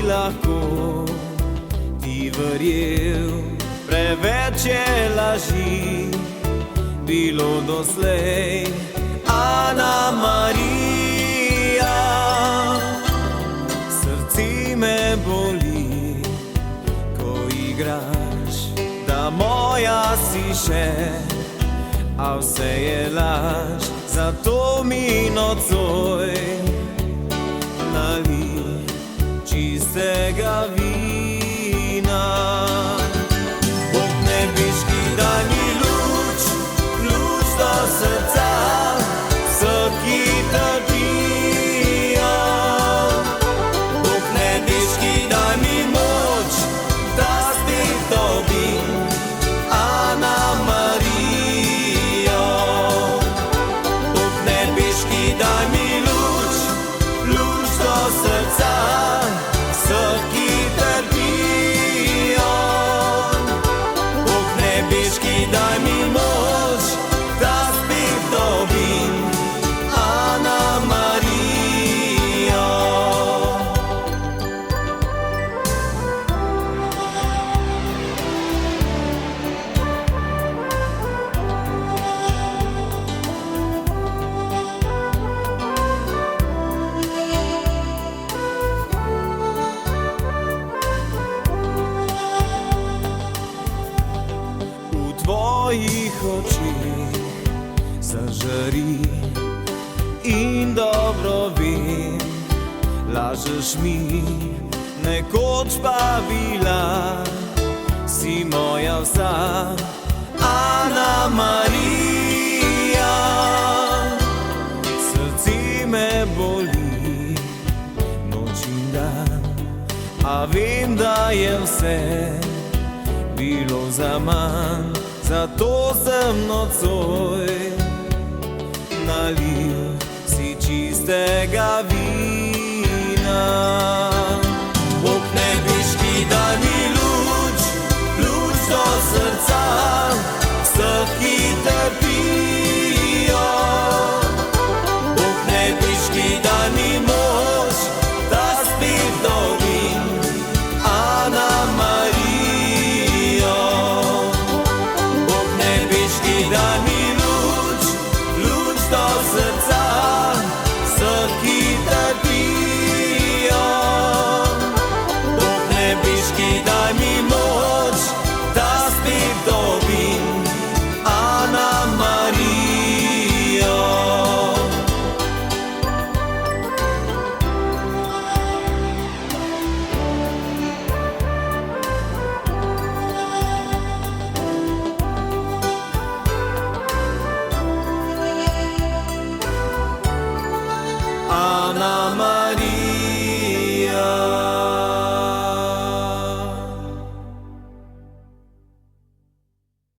lahko ti verjel, preveč je laži bilo doslej. Ana Marija, srce me boli, ko igraš, da moja si še, a vse je laž, zato mi nocoj nalij čistega vina. Bog nebeški, daj mi luč, luč do srca, ki trpijo. Bog nebeški, daj mi moč, da spet dobim Ana Marijo. Bog nebeški, daj mi luč, luč do srca, ki trpijo. Bog nebeški, daj mi moč, da spet dobim Ana Marijo. V tvojih očih zažari in dobro vem, lažeš mi, nekoč pa bila si moja vsa Ana Marija. Srce me boli noč in dan, a vem, da je vse bilo zaman, zato sem nocoj nalil si čistega vina.